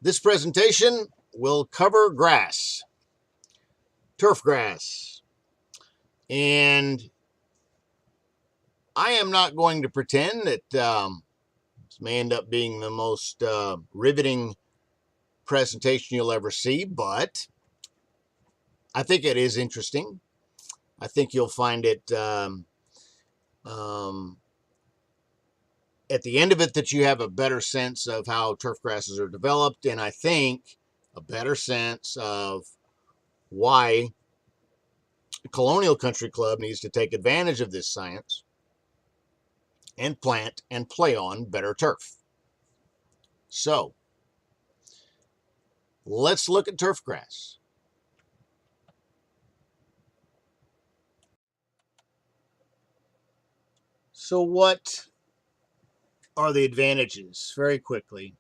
This presentation will cover grass, turf grass, and I am not going to pretend that this may end up being the most riveting presentation you'll ever see, but I think it is interesting. I think you'll find it um, at the end of it that you have a better sense of how turf grasses are developed, and I think a better sense of why Colonial Country Club needs to take advantage of this science and plant and play on better turf. So let's look at turf grass. So what are the advantages? Very quickly.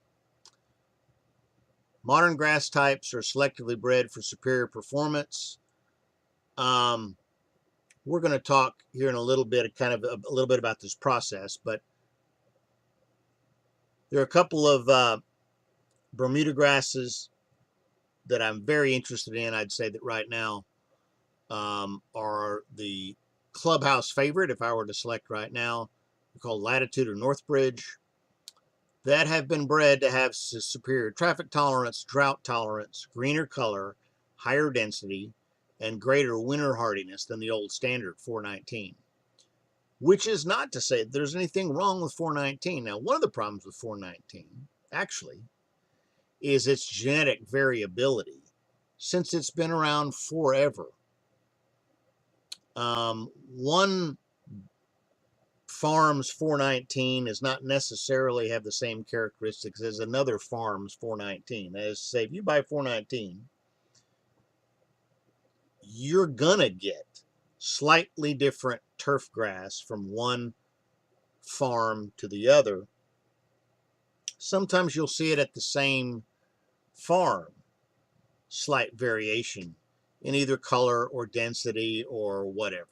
Modern grass types are selectively bred for superior performance. Um, we're going to talk here in a little bit, a little bit about this process, but there are a couple of Bermuda grasses that I'm very interested in. I'd say that right now are the clubhouse favorite, if I were to select right now, called Latitude or Northbridge, that have been bred to have superior traffic tolerance, drought tolerance, greener color, higher density, and greater winter hardiness than the old standard 419. Which is not to say that there's anything wrong with 419. Now, one of the problems with 419, actually, is its genetic variability. Since it's been around forever, one farm's 419 does not necessarily have the same characteristics as another farm's 419. That is to say, if you buy 419, you're gonna get slightly different turf grass from one farm to the other. Sometimes you'll see it at the same farm, slight variation in either color or density or whatever.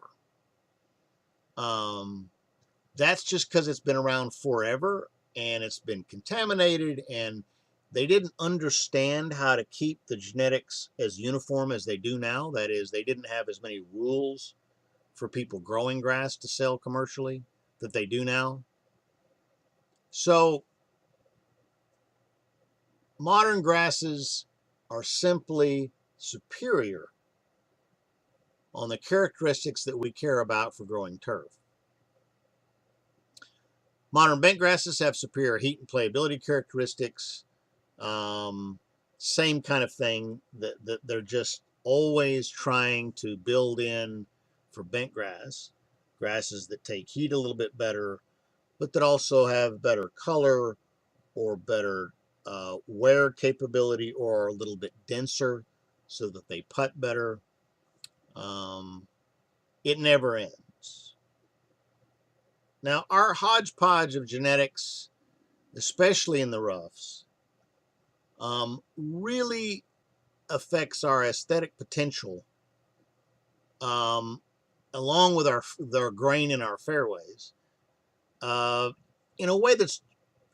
That's just because it's been around forever and it's been contaminated, and they didn't understand how to keep the genetics as uniform as they do now. That is, they didn't have as many rules for people growing grass to sell commercially that they do now. So modern grasses are simply superior on the characteristics that we care about for growing turf. Modern bent grasses have superior heat and playability characteristics. Same kind of thing, that they're just always trying to build in for bent grasses that take heat a little bit better, but that also have better color or better wear capability, or are a little bit denser so that they putt better. It never ends. Now, our hodgepodge of genetics, especially in the roughs, really affects our aesthetic potential, um, along with our grain in our fairways, uh, in a way that's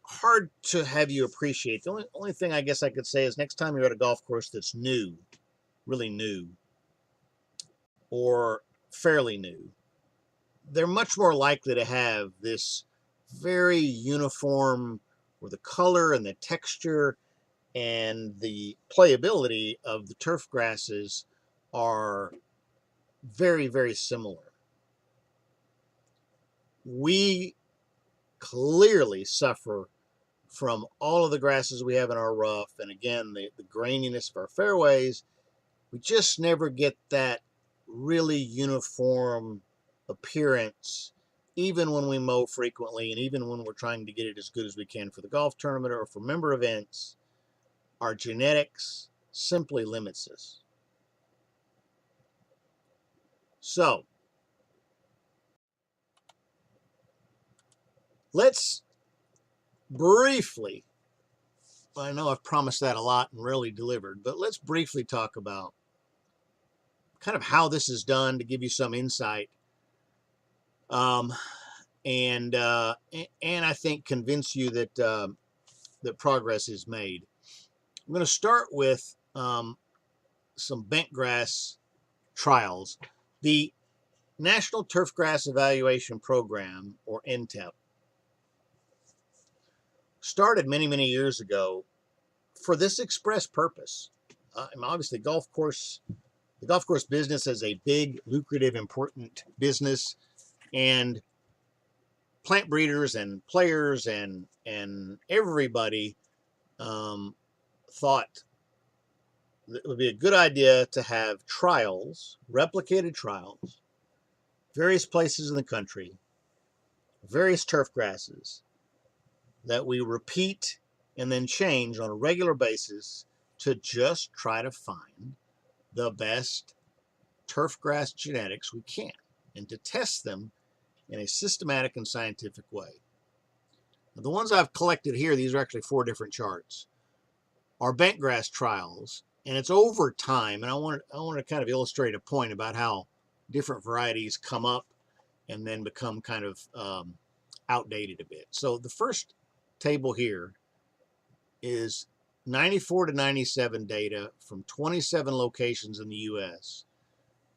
hard to have you appreciate. The only thing I guess I could say is, next time you're at a golf course that's new, really new, or fairly new, they're much more likely to have this very uniform, where the color and the texture and the playability of the turf grasses are very, very similar. We clearly suffer from all of the grasses we have in our rough, and again, the graininess of our fairways. We just never get that really uniform appearance, even when we mow frequently, and even when we're trying to get it as good as we can for the golf tournament or for member events. Our genetics simply limits us. So let's briefly, I know I've promised that a lot and rarely delivered, but let's briefly talk about kind of how this is done to give you some insight, um, and I think convince you that that progress is made. I'm going to start with some bentgrass trials. The National Turfgrass Evaluation Program, or NTEP, started many, many years ago for this express purpose. Obviously, the golf course business is a big, lucrative, important business, and plant breeders and players and everybody thought that it would be a good idea to have trials, replicated trials, various places in the country, various turf grasses that we repeat and then change on a regular basis to just try to find the best turf grass genetics we can and to test them in a systematic and scientific way. Now, the ones I've collected here, these are actually 4 different charts, are bentgrass trials, and it's over time. And I want to kind of illustrate a point about how different varieties come up and then become kind of outdated a bit. So the first table here is 94 to 97 data from 27 locations in the U.S.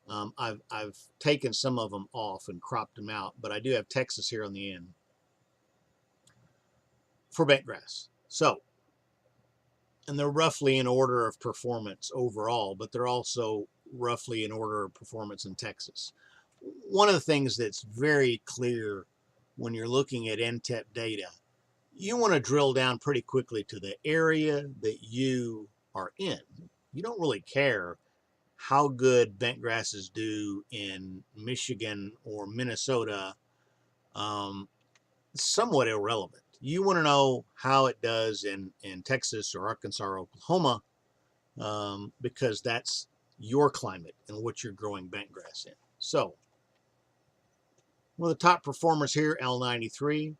I've taken some of them off and cropped them out, but I do have Texas here on the end for bentgrass. So, and they're roughly in order of performance overall, but they're also roughly in order of performance in Texas. One of the things that's very clear when you're looking at NTEP data, you want to drill down pretty quickly to the area that you are in. You don't really care how good bentgrasses do in Michigan or Minnesota, somewhat irrelevant. You want to know how it does in Texas or Arkansas or Oklahoma, because that's your climate and what you're growing bentgrass in. So, one of the top performers here, L93,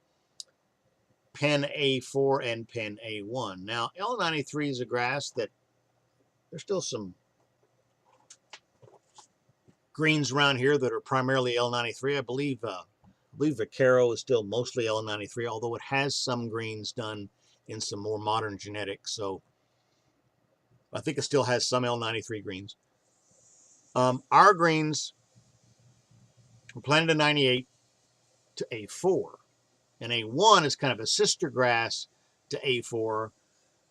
Penn A4, and Penn A1. Now, L93 is a grass that there's still some greens around here that are primarily L93. I believe Vaquero is still mostly L93, although it has some greens done in some more modern genetics. So I think it still has some L93 greens. Our greens were planted in 98 to A4. And A1 is kind of a sister grass to A4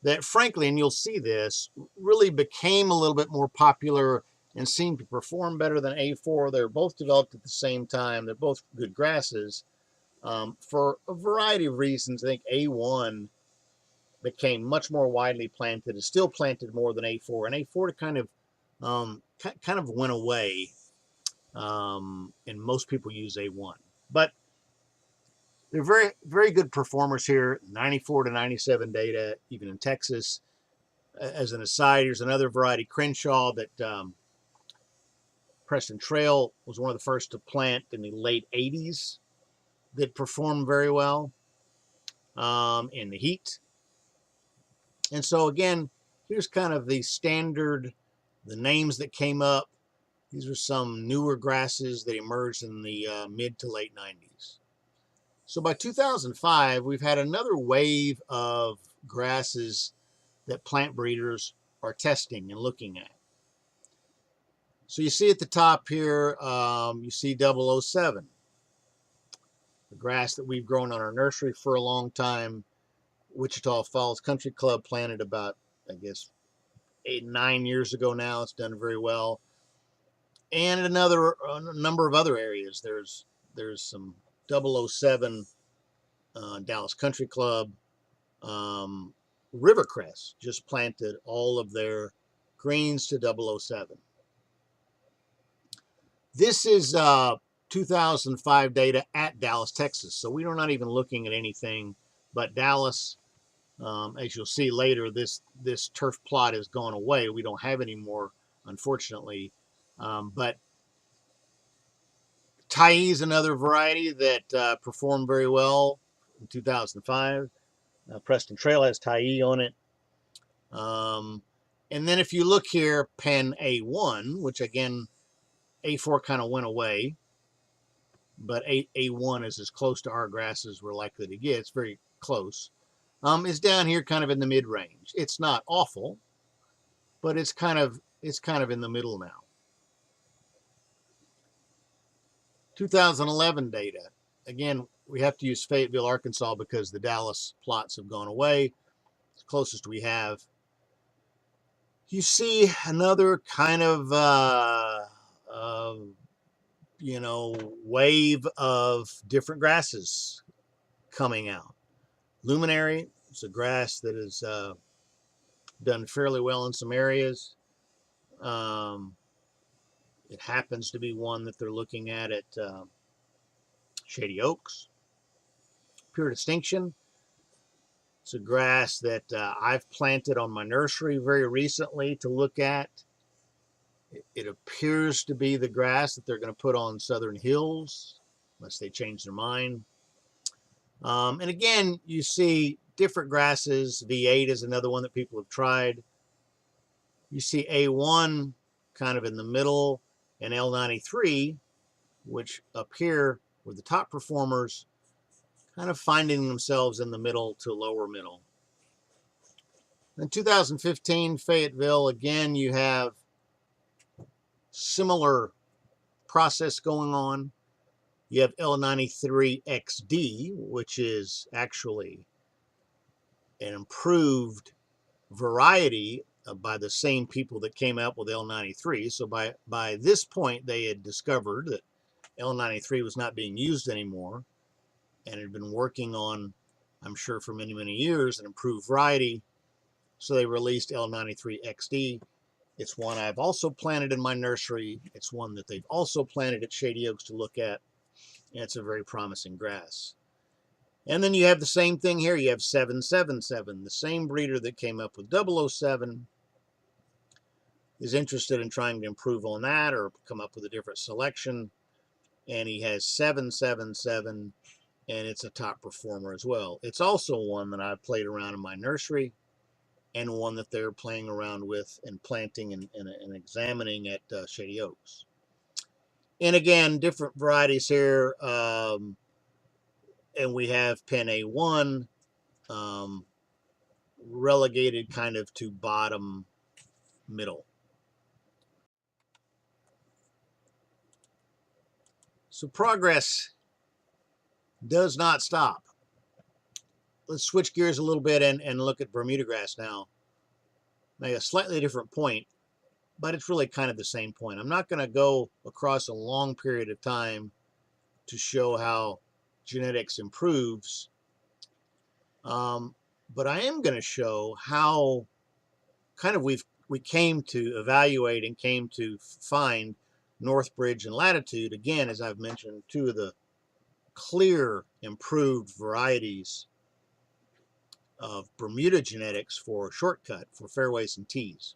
that, frankly, and you'll see this, really became a little bit more popular and seemed to perform better than A4. They're both developed at the same time. They're both good grasses. For a variety of reasons, I think A1 became much more widely planted. It's still planted more than A4, and A4 kind of went away, and most people use A1. But they're very, very good performers here. 94 to 97 data, even in Texas. As an aside, here's another variety, Crenshaw, that Preston Trail was one of the first to plant in the late 80s, that performed very well in the heat. And so again, here's kind of the standard, the names that came up. These are some newer grasses that emerged in the mid to late 90s. So by 2005, we've had another wave of grasses that plant breeders are testing and looking at. So you see at the top here, you see 007, the grass that we've grown on our nursery for a long time. Wichita Falls Country Club planted about, I guess, 8-9 years ago now. It's done very well. And a number of other areas. There's some 007 Dallas Country Club. Rivercrest just planted all of their greens to 007. This is 2005 data at Dallas, Texas. So we are not even looking at anything but Dallas. As you'll see later, this turf plot has gone away. We don't have any more, unfortunately. But Tyee is another variety that performed very well in 2005. Preston Trail has Tyee on it. And then if you look here, Penn A1, which again, A4 kind of went away, but A1 is as close to our grass as we're likely to get. It's very close. is down here kind of in the mid-range. It's not awful, but it's kind of in the middle now. 2011 data. Again, we have to use Fayetteville, Arkansas because the Dallas plots have gone away. It's the closest we have. You see another kind of wave of different grasses coming out. Luminary is a grass that has done fairly well in some areas. It happens to be one that they're looking at Shady Oaks. Pure Distinction. It's a grass that I've planted on my nursery very recently to look at. It appears to be the grass that they're going to put on Southern Hills, unless they change their mind. And again, you see different grasses. V8 is another one that people have tried. You see A1 kind of in the middle, and L93, which up here were the top performers, kind of finding themselves in the middle to lower middle. In 2015, Fayetteville, again, you have similar process going on. You have L93XD, which is actually an improved variety by the same people that came up with L93. So by this point, they had discovered that L93 was not being used anymore and had been working on, I'm sure for many, many years, an improved variety. So they released L93XD. It's one I've also planted in my nursery. It's one that they've also planted at Shady Oaks to look at. And it's a very promising grass. And then you have the same thing here. You have 777, the same breeder that came up with 007 is interested in trying to improve on that or come up with a different selection. And he has 777, and it's a top performer as well. It's also one that I've played around in my nursery and one that they're playing around with and planting and examining at Shady Oaks. And again, different varieties here. And we have Pen A1 relegated kind of to bottom middle. So progress does not stop. Let's switch gears a little bit and look at Bermuda grass now. Make a slightly different point, but it's really kind of the same point. I'm not going to go across a long period of time to show how genetics improves, but I am going to show how kind of we came to evaluate and came to find Northbridge and Latitude, again, as I've mentioned, two of the clear improved varieties of Bermuda genetics for shortcut, for fairways and tees.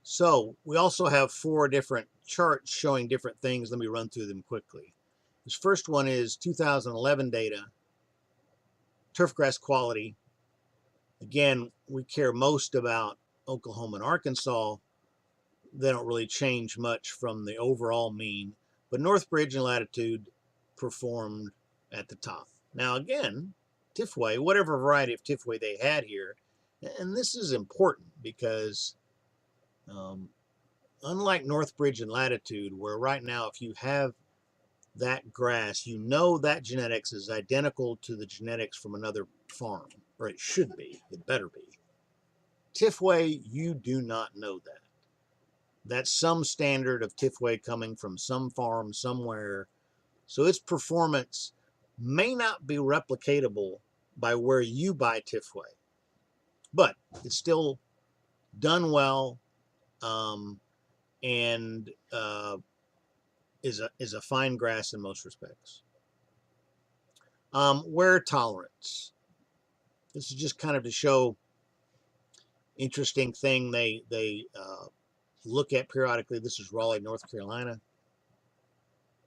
So we also have 4 different charts showing different things. Let me run through them quickly. This first one is 2011 data, turfgrass quality. Again, we care most about Oklahoma and Arkansas. They don't really change much from the overall mean, but Northbridge and Latitude performed at the top. Now again, Tifway, whatever variety of Tifway they had here, and this is important because unlike Northbridge and Latitude, where right now if you have that grass, you know that genetics is identical to the genetics from another farm, or it should be, it better be. Tifway, you do not know that. That's some standard of Tifway coming from some farm somewhere. So its performance may not be replicatable by where you buy Tifway, but it's still done well and is a fine grass in most respects. Wear tolerance. This is just kind of to show interesting thing they look at periodically. This is Raleigh, North Carolina.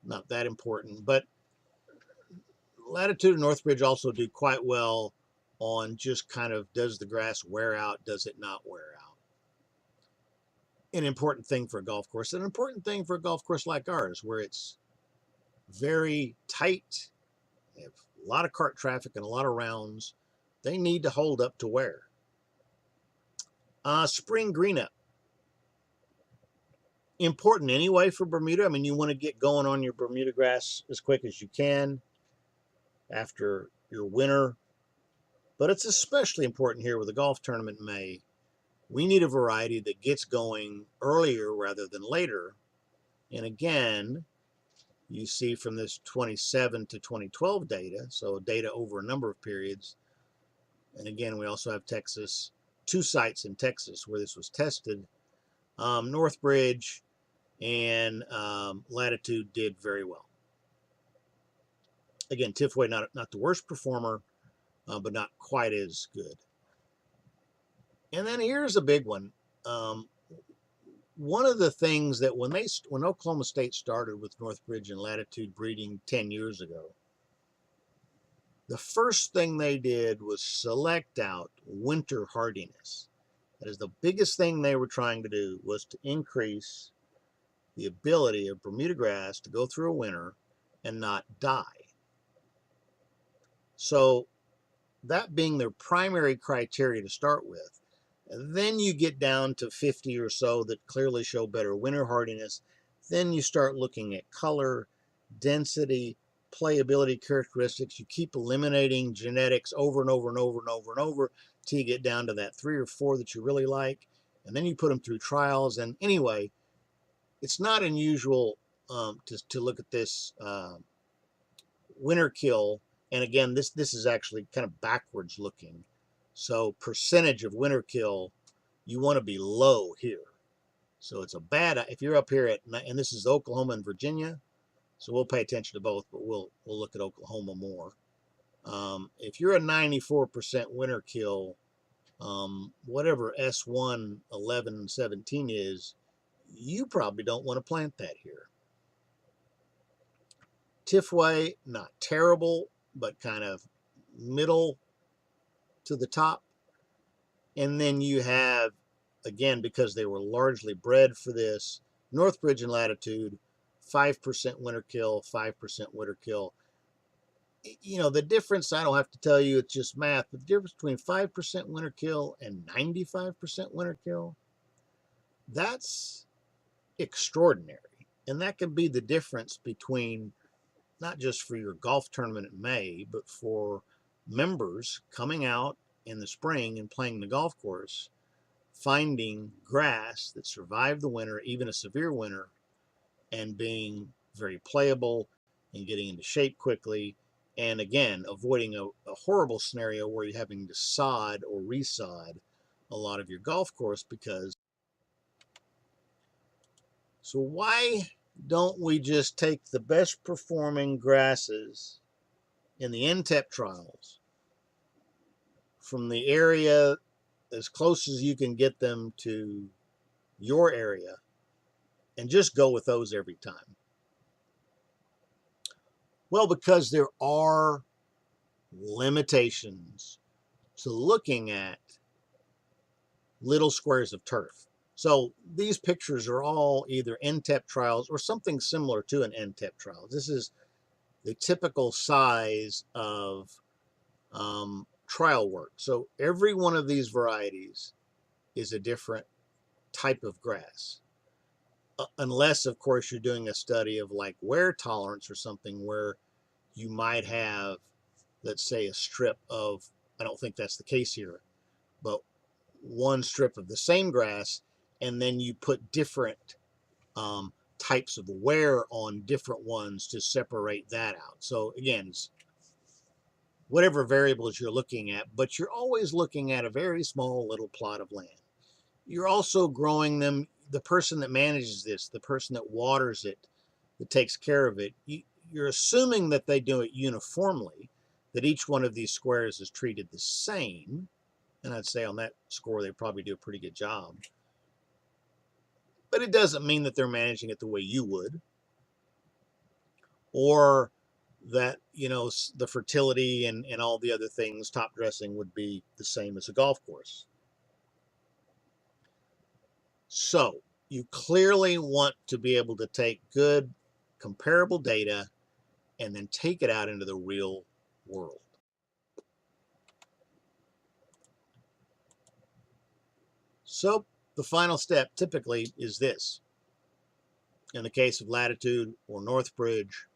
Not that important, but Latitude and Northbridge also do quite well on just kind of, does the grass wear out? Does it not wear out? An important thing for a golf course, an important thing for a golf course like ours, where it's very tight They have a lot of cart traffic and a lot of rounds. They need to hold up to wear. Spring green up. Important anyway for Bermuda. I mean, you want to get going on your Bermuda grass as quick as you can after your winter. But it's especially important here with the golf tournament in May. We need a variety that gets going earlier rather than later. And again, you see from this 27 to 2012 data, so data over a number of periods. And again, we also have Texas, 2 sites in Texas where this was tested. Northbridge and Latitude did very well. Again, Tifway not the worst performer, but not quite as good. And then here's a big one. One of the things that when Oklahoma State started with Northbridge and Latitude breeding 10 years ago, the first thing they did was select out winter hardiness. That is the biggest thing they were trying to do, was to increase the ability of Bermuda grass to go through a winter and not die. So that being their primary criteria to start with, then you get down to 50 or so that clearly show better winter hardiness. Then you start looking at color, density, playability characteristics. You keep eliminating genetics over and over and over and over and over till you get down to that 3 or 4 that you really like. And then you put them through trials. And anyway, it's not unusual to look at this winter kill. And again, this is actually kind of backwards looking. So percentage of winter kill, you want to be low here. So it's a bad, if you're up here at, and this is Oklahoma and Virginia, so we'll pay attention to both, but we'll look at Oklahoma more. If you're a 94% winter kill, whatever S1, 11, and 17 is, you probably don't want to plant that here. Tifway, not terrible, but kind of middle to the top. And then you have, again, because they were largely bred for this, Northbridge and Latitude, 5% winter kill, 5% winter kill. You know, the difference, I don't have to tell you, it's just math, but the difference between 5% winter kill and 95% winter kill, that's extraordinary. And that can be the difference between, not just for your golf tournament in May, but for members coming out in the spring and playing the golf course, finding grass that survived the winter, even a severe winter, and being very playable and getting into shape quickly. And again, avoiding a horrible scenario where you're having to sod or resod a lot of your golf course because. So why don't we just take the best performing grasses in the NTEP trials from the area as close as you can get them to your area and just go with those every time? Well, because there are limitations to looking at little squares of turf. So these pictures are all either NTEP trials or something similar to an NTEP trial. This is the typical size of trial work. So every one of these varieties is a different type of grass. Unless, of course, you're doing a study of like wear tolerance or something where you might have, let's say, a strip of, I don't think that's the case here, but one strip of the same grass, and then you put different types of wear on different ones to separate that out. So again, it's whatever variables you're looking at, but you're always looking at a very small little plot of land. You're also growing them. The person that manages this, the person that waters it, that takes care of it, you're assuming that they do it uniformly, that each one of these squares is treated the same. And I'd say on that score, they probably do a pretty good job. But it doesn't mean that they're managing it the way you would, or that, you know, the fertility and all the other things, top dressing, would be the same as a golf course. So you clearly want to be able to take good comparable data and then take it out into the real world. So the final step typically is this. In the case of Latitude or Northbridge,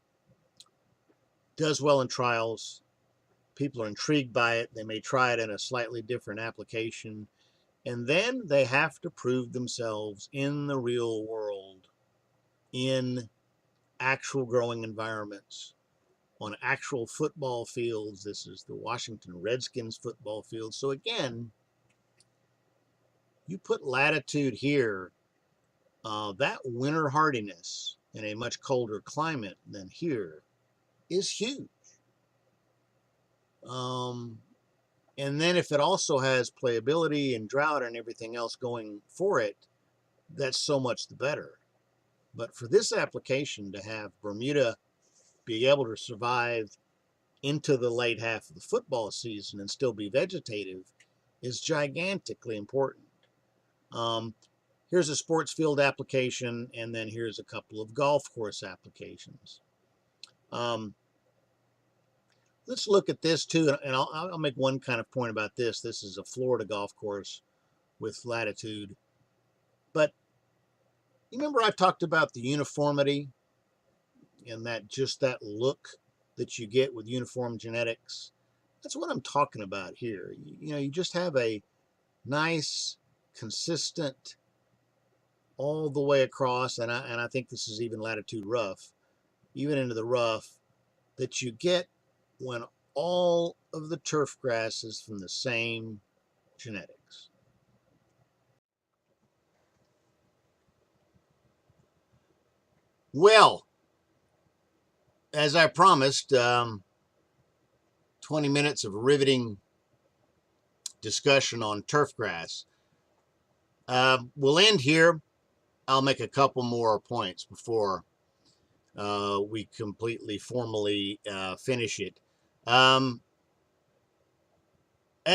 does well in trials. People are intrigued by it. They may try it in a slightly different application. And then they have to prove themselves in the real world, in actual growing environments, on actual football fields. This is the Washington Redskins football field. So again, you put Latitude here, that winter hardiness in a much colder climate than here is huge. And then if it also has playability and drought and everything else going for it, that's so much the better. But for this application to have Bermuda be able to survive into the late half of the football season and still be vegetative is gigantically important. Here's a sports field application, and then here's a couple of golf course applications. Let's look at this too, and I'll make one kind of point about this. This is a Florida golf course with Latitude. But you remember I talked about the uniformity and that look that you get with uniform genetics? That's what I'm talking about here. You just have a nice, consistent, all the way across, and I think this is even Latitude rough, even into the rough, that you get when all of the turf grass is from the same genetics. Well, as I promised, 20 minutes of riveting discussion on turf grass. We'll end here. I'll make a couple more points before we completely formally finish it. As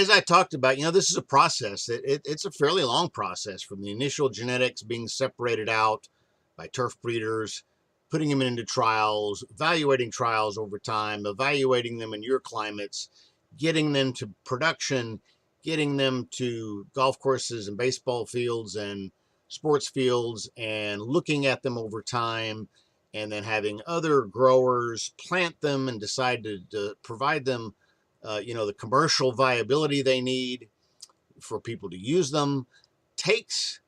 I talked about, this is a process. It's a fairly long process from the initial genetics being separated out by turf breeders, putting them into trials, evaluating trials over time, evaluating them in your climates, getting them to production, getting them to golf courses and baseball fields and sports fields, and looking at them over time, and then having other growers plant them and decide to provide them the commercial viability they need for people to use them, takes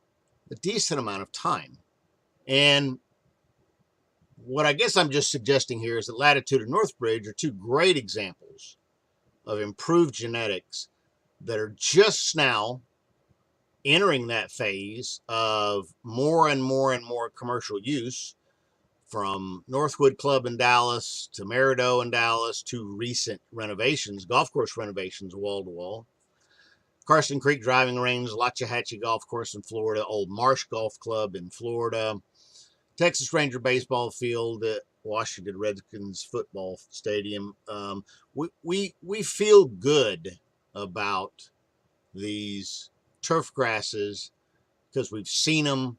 a decent amount of time. And what I guess I'm just suggesting here is that Latitude and Northbridge are two great examples of improved genetics that are just now entering that phase of more and more and more commercial use, from Northwood Club in Dallas to Merido in Dallas to recent renovations, golf course renovations, wall to wall. Carson Creek Driving Range, Lochahatchee Golf Course in Florida, Old Marsh Golf Club in Florida, Texas Ranger Baseball Field at Washington Redskins Football Stadium. We feel good about these turf grasses because we've seen them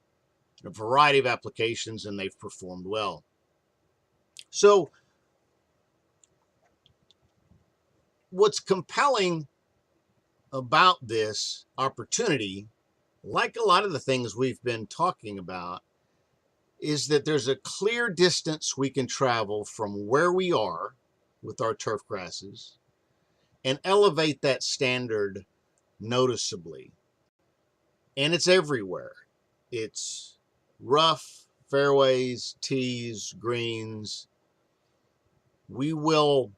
in a variety of applications and they've performed well. So what's compelling about this opportunity, like a lot of the things we've been talking about, is that there's a clear distance we can travel from where we are with our turf grasses and elevate that standard noticeably. And it's everywhere. It's rough, fairways, tees, greens. We will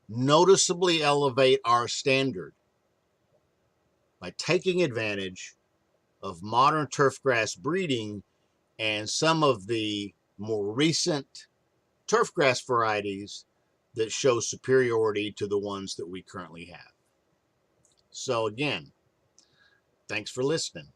noticeably elevate our standard by taking advantage of modern turf grass breeding and some of the more recent turf grass varieties that show superiority to the ones that we currently have. So again, thanks for listening.